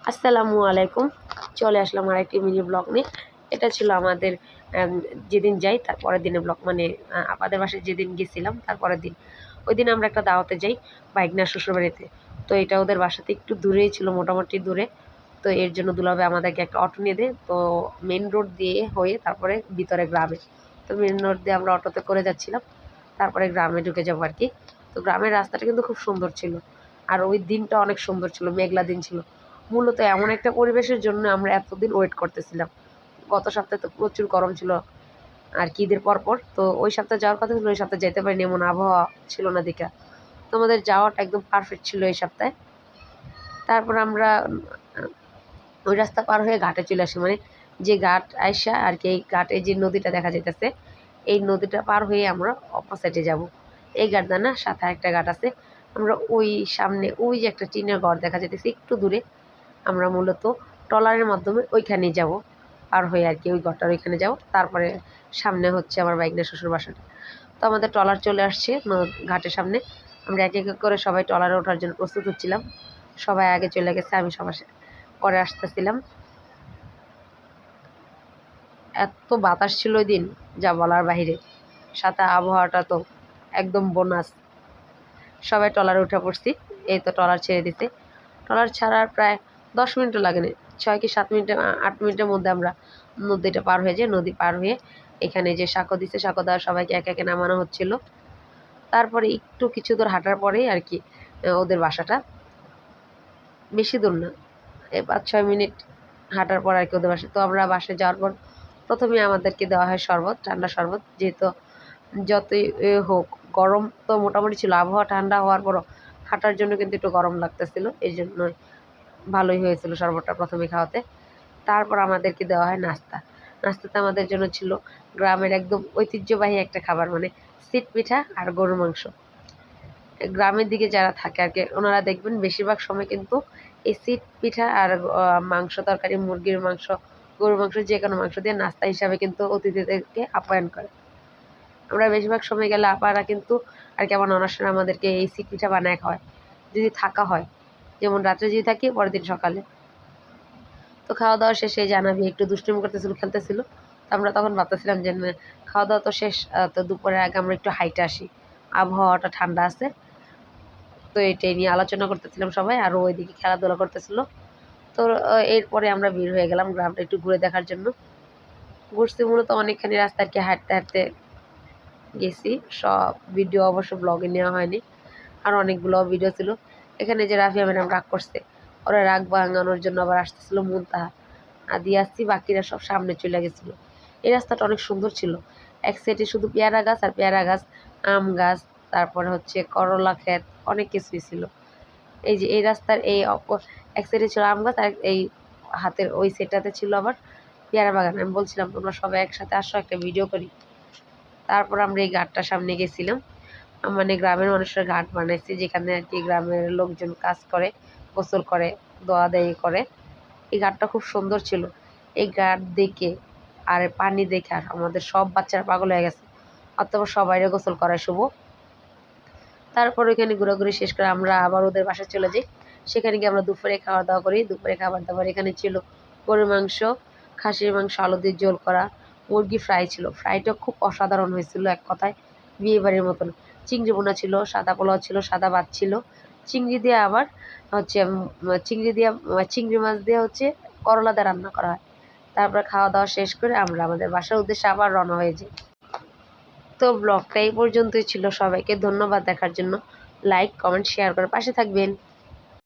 আসসালামু আলাইকুম। চলে আসলাম আরেকটি মিনি ব্লগ নিয়ে। এটা ছিল আমাদের যেদিন যাই তার পরের দিনের ব্লগ, মানে আপাদের বাসায় যেদিন গেছিলাম তার পরের দিন। ওইদিন আমরা একটা দাওয়াতে যাই বাইগনার শ্বশুরবাড়িতে। তো এটা ওদের বাসাতে একটু দূরেই ছিল, মোটামুটি দূরে। তো এর জন্য দুলাভাই আমাদেরকে একটা অটো নিয়ে দেয়। তো মেন রোড দিয়ে হয়ে তারপরে ভিতরে গ্রামে। তো মেন রোড দিয়ে আমরা অটোতে করে যাচ্ছিলাম, তারপরে গ্রামে ঢুকে যাবো আর কি। তো গ্রামের রাস্তাটা কিন্তু খুব সুন্দর ছিল, আর ওই দিনটা অনেক সুন্দর ছিল, মেঘলা দিন ছিল। মূলত এমন একটা পরিবেশের জন্য আমরা এতদিন ওয়েট করতেছিলাম। গত সপ্তাহে তো প্রচুর গরম ছিল আর কি, ঈদের পরপর। তো ওই সপ্তাহে যাওয়ার কথা ছিল, ওই সপ্তাহে যেতে পারিনি, এমন আবহাওয়া ছিল না দিকা। তো আমাদের যাওয়াটা একদম পারফেক্ট ছিল এই সপ্তাহে। তারপর আমরা ওই রাস্তা পার হয়ে ঘাটে চলে আসি, মানে যে ঘাট আইসা আর কি, এই ঘাটে যে নদীটা দেখা যাইতেছে, এই নদীটা পার হয়ে আমরা অপোসাইডে যাব। এই ঘাট না, সাথে একটা ঘাট আছে। আমরা ওই সামনে ওই যে একটা টিনের ঘর দেখা যাইতেছে একটু দূরে, আমরা মূলত ট্রলারের মাধ্যমে ওইখানেই যাব, পার হয়ে আর কি ওই ঘরটার ওইখানে যাব। তারপরে সামনে হচ্ছে আমার বাইকনা শ্বশুর বাসাটা। তো আমাদের ট্রলার চলে আসছে ঘাটের সামনে। আমরা এক এক করে সবাই ট্রলারে ওঠার জন্য প্রস্তুত হচ্ছিলাম। সবাই আগে চলে গেছে, আমি সবার পরে আসতেছিলাম। এত বাতাস ছিল ওই দিন, যা বলার বাহিরে। সাথে আবহাওয়াটা তো একদম বোনাস। সবাই ট্রলারে উঠে পড়ছি। এই তো ট্রলার ছেড়ে দিতে, ট্রলার ছাড়ার প্রায় 10 মিনিটও লাগেনি, 6 কি 7 মিনিটে 8 মিনিটের মধ্যে আমরা নদীটা পার হয়ে যাই। নদী পার হয়ে এখানে যে সাঁকো দিচ্ছে, সাঁকো দেওয়া সবাইকে একে একে নামানো হচ্ছিল। তারপরে একটু কিছু দূর হাঁটার পরেই আর কি ওদের বাসাটা, বেশি দূর না, 5-6 মিনিট হাঁটার পর আর কি ওদের বাসা। তো আমরা বাসায় যাওয়ার পর প্রথমে আমাদেরকে দেওয়া হয় শরবত, ঠান্ডা শরবত। যেহেতু যতই হোক গরম তো মোটামুটি ছিল, আবহাওয়া ঠান্ডা হওয়ার পরও হাঁটার জন্য কিন্তু একটু গরম লাগতেছিল, এই জন্যই ভালোই হয়েছিল শরবতটা প্রথমে খাওয়াতে। তারপর আমাদেরকে দেওয়া হয় নাস্তা। নাস্তাতে আমাদের জন্য ছিল গ্রামের একদম ঐতিহ্যবাহী একটা খাবার, মানে সিট পিঠা আর গরুর মাংস। গ্রামের দিকে যারা থাকে আর কি, ওনারা দেখবেন বেশিরভাগ সময় কিন্তু এই সিট পিঠা আর মাংস তরকারি, মুরগির মাংস, গরুর মাংস, যে কোনো মাংস দিয়ে নাস্তা হিসাবে কিন্তু অতিথিদেরকে আপ্যায়ন করে। আমরা বেশিরভাগ সময় গেলে আপারা কিন্তু আর কি আমার ননাসরা আমাদেরকে এই সিট পিঠা বানায় খাওয়ায়, যদি থাকা হয়। যেমন রাত্রে যদি থাকি, পরের দিন সকালে। তো খাওয়া দাওয়া শেষে জানাবি একটু দুষ্টুমি করতেছিল, খেলতেছিল। তো আমরা তখন ভাবতেছিলাম যে খাওয়া দাওয়া তো শেষ, তো দুপুরের আগে আমরা একটু হাইটে আসি, আবহাওয়াটা ঠান্ডা আছে। তো এটাই নিয়ে আলোচনা করতেছিলাম সবাই, আর ওইদিকে খেলাধুলা করতেছিল। তো এরপরে আমরা বের হয়ে গেলাম গ্রামটা একটু ঘুরে দেখার জন্য। ঘুরছি মূলত অনেকখানি রাস্তা আর কি, হাঁটতে হাঁটতে গেছি। সব ভিডিও অবশ্য ব্লগে নেওয়া হয়নি, আর অনেকগুলো ভিডিও ছিল। এখানে যে রাফিয়া ম্যাডাম রাগ করছে, ওরা রাগ ভাঙানোর জন্য আবার আসতেছিল মুনতাহা, দিয়ে আসছি, বাকিরা সব সামনে চলে গেছিলো। এই রাস্তাটা অনেক সুন্দর ছিল। এক সাইডে শুধু পেয়ারা গাছ আর পেয়ারা গাছ, আম গাছ, তারপরে হচ্ছে করলা ক্ষেত, অনেক কিছুই ছিল। এই যে এই রাস্তার এই এক সাইডে ছিল আম গাছ, আর এই হাতের ওই সাইডটাতে ছিল আবার পেয়ারা বাগান। আমি বলছিলাম তোমরা সবাই একসাথে আসো, একটা ভিডিও করি। তারপর আমরা এই ঘাটটার সামনে গেছিলাম, মানে গ্রামের মানুষের ঘাট বানাইছে, যেখানে আর কি গ্রামের লোকজন কাজ করে, গোসল করে, দোয়া দেয় করে। এই ঘাটটা খুব সুন্দর ছিল। এই ঘাট দেখে আর পানি দেখে আর আমাদের সব বাচ্চারা পাগল হয়ে গেছে, অথবা সবাইরে গোসল করায় শুভ। তারপর ওইখানে ঘোরাঘুরি শেষ করে আমরা আবার ওদের বাসায় চলে যাই। সেখানে গিয়ে আমরা দুপুরে খাওয়া দাওয়া করি। দুপুরে খাবার দাবার এখানে ছিল গরুর মাংস, খাসির মাংস, আলু দিয়ে ঝোল করা, মুরগি ফ্রাই ছিল। ফ্রাইটা খুব অসাধারণ হয়েছিল, এক কথায় বিয়ে বাড়ির মতন। চিংড়ি বোনা ছিল, সাদা পোলাও ছিল, সাদা ভাত ছিল। চিংড়ি দিয়ে আবার হচ্ছে চিংড়ি দিয়ে চিংড়ি মাছ দিয়ে হচ্ছে করলা দিয়ে রান্না করা হয়। তারপরে খাওয়া দাওয়া শেষ করে আমরা আমাদের বাসার উদ্দেশ্যে আবার রওনা হয়ে যাই। তো ব্লগটা এই পর্যন্তই ছিল। সবাইকে ধন্যবাদ দেখার জন্য। লাইক, কমেন্ট, শেয়ার করে পাশে থাকবেন।